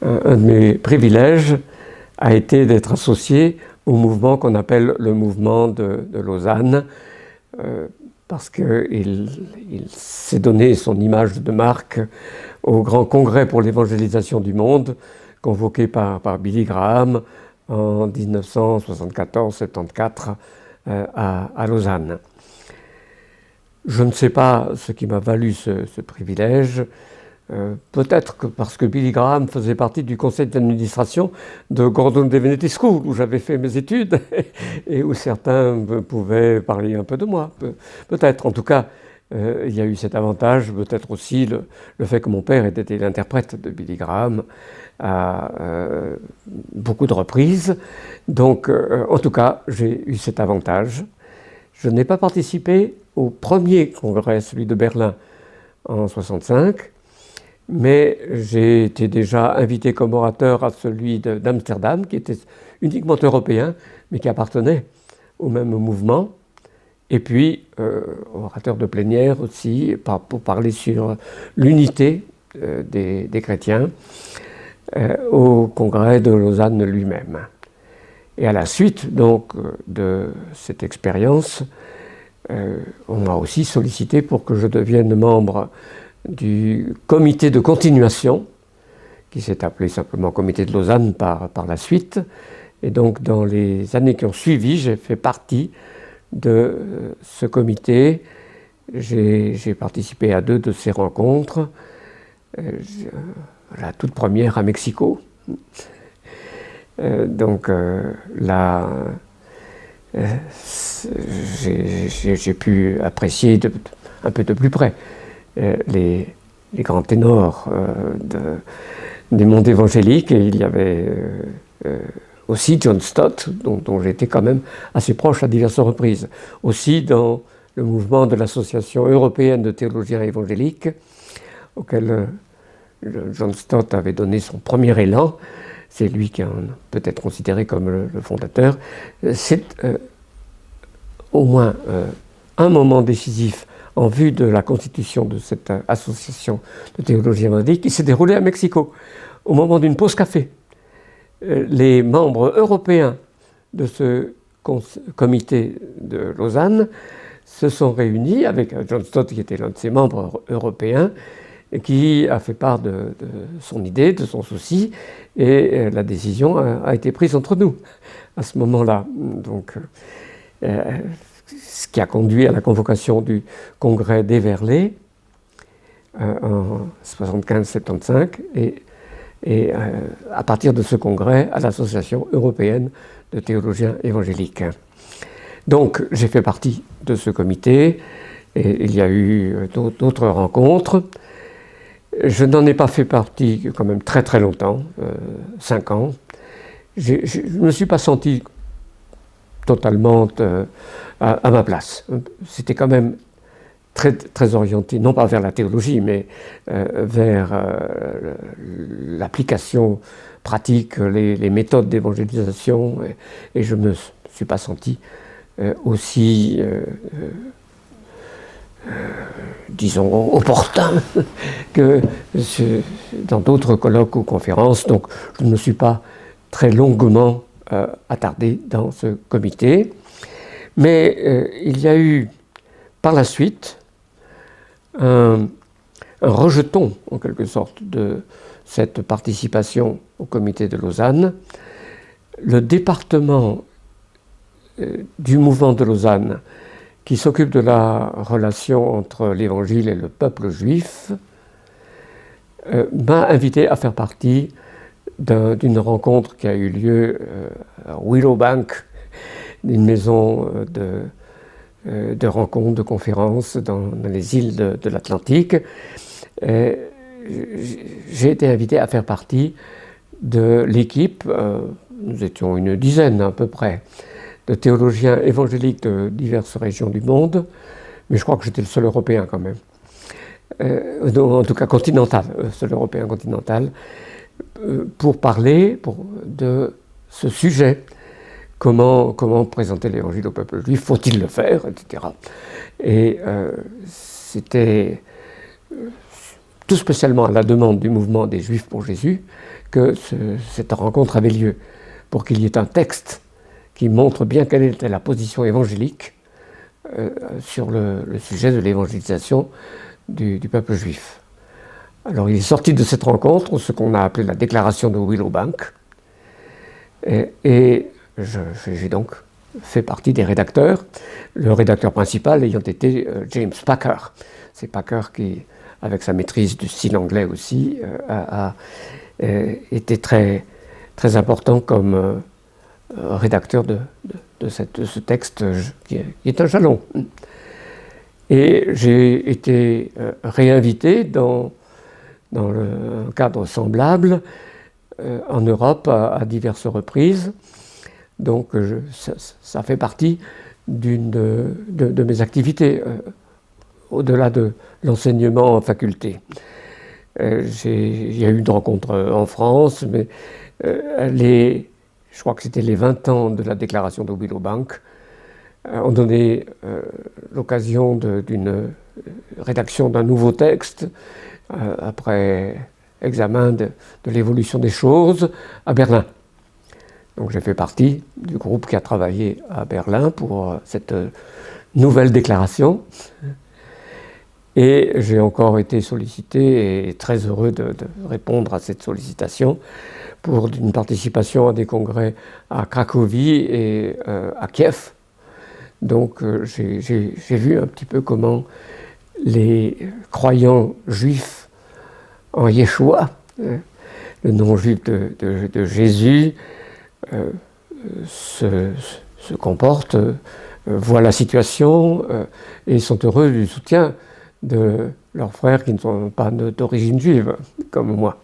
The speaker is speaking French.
un de mes privilèges a été d'être associé au mouvement qu'on appelle le mouvement de Lausanne, parce qu'il s'est donné son image de marque au grand congrès pour l'évangélisation du monde, convoqué par Billy Graham en 1974-74 à Lausanne. Je ne sais pas ce qui m'a valu ce privilège. Peut-être que parce que Billy Graham faisait partie du conseil d'administration de Gordon Divinity School, où j'avais fait mes études et où certains pouvaient parler un peu de moi. Peut-être. En tout cas, il y a eu cet avantage, peut-être aussi le fait que mon père ait été l'interprète de Billy Graham à beaucoup de reprises. Donc, en tout cas, j'ai eu cet avantage. Je n'ai pas participé au premier congrès, celui de Berlin, en 1965, mais j'ai été déjà invité comme orateur à celui d'Amsterdam, qui était uniquement européen, mais qui appartenait au même mouvement. Et puis, orateur de plénière aussi, pour parler sur l'unité des chrétiens au congrès de Lausanne lui-même. Et à la suite donc de cette expérience, on m'a aussi sollicité pour que je devienne membre du comité de continuation, qui s'est appelé simplement comité de Lausanne par la suite. Et donc dans les années qui ont suivi, j'ai fait partie de ce comité. J'ai participé à 2 de ces rencontres. La toute première à Mexico. Donc là, j'ai pu apprécier un peu de plus près les grands ténors du monde évangélique. Et il y avait aussi John Stott, dont j'étais quand même assez proche à diverses reprises. Aussi dans le mouvement de l'Association européenne de théologiens évangéliques, auquel John Stott avait donné son premier élan. C'est lui qui peut être considéré comme le fondateur. C'est au moins un moment décisif en vue de la constitution de cette association de théologie évangélique qui s'est déroulé à Mexico, au moment d'une pause café. Les membres européens de ce comité de Lausanne se sont réunis avec John Stott, qui était l'un de ses membres européens, et qui a fait part de son idée, de son souci, et la décision a été prise entre nous à ce moment-là. Donc, ce qui a conduit à la convocation du congrès d'Everley en 75-75, et à partir de ce congrès, à l'Association européenne de théologiens évangéliques. Donc, j'ai fait partie de ce comité, et il y a eu d'autres rencontres. Je n'en ai pas fait partie quand même très très longtemps, 5 ans. Je ne me suis pas senti totalement à ma place. C'était quand même très, très orienté, non pas vers la théologie, mais vers l'application pratique, les méthodes d'évangélisation, et je ne me suis pas senti aussi disons, opportun que dans d'autres colloques ou conférences. Donc, je ne me suis pas très longuement attardé dans ce comité. Mais il y a eu, par la suite, un rejeton, en quelque sorte, de cette participation au comité de Lausanne. Le département du mouvement de Lausanne, qui s'occupe de la relation entre l'Évangile et le peuple juif, m'a invité à faire partie d'une rencontre qui a eu lieu à Willowbank, une maison de rencontres, de conférences dans les îles de l'Atlantique. J'ai été invité à faire partie de l'équipe, nous étions une dizaine à peu près, de théologiens évangéliques de diverses régions du monde, mais je crois que j'étais le seul Européen quand même, en tout cas continental, seul Européen continental, pour parler de ce sujet, comment présenter l'Évangile au peuple juif, faut-il le faire, etc. Et c'était tout spécialement à la demande du mouvement des Juifs pour Jésus que cette rencontre avait lieu, pour qu'il y ait un texte qui montre bien quelle était la position évangélique sur le sujet de l'évangélisation du peuple juif. Alors il est sorti de cette rencontre ce qu'on a appelé la déclaration de Willowbank, et j'ai donc fait partie des rédacteurs, le rédacteur principal ayant été James Packer. C'est Packer qui, avec sa maîtrise du style anglais aussi, a été très, très important comme rédacteur de ce texte qui est un jalon. Et j'ai été réinvité dans un cadre semblable en Europe à diverses reprises. Donc ça fait partie d'une de mes activités, au-delà de l'enseignement en faculté. Il y a eu une rencontre en France, mais je crois que c'était les 20 ans de la déclaration de Willowbank, ont donné l'occasion d'une rédaction d'un nouveau texte, après examen de l'évolution des choses, à Berlin. Donc j'ai fait partie du groupe qui a travaillé à Berlin pour cette nouvelle déclaration. Et j'ai encore été sollicité et très heureux de répondre à cette sollicitation pour une participation à des congrès à Cracovie et à Kiev. Donc j'ai vu un petit peu comment les croyants juifs en Yeshua, le nom juif de Jésus, se comportent, voient la situation et sont heureux du soutien de leurs frères qui ne sont pas d'origine juive, comme moi.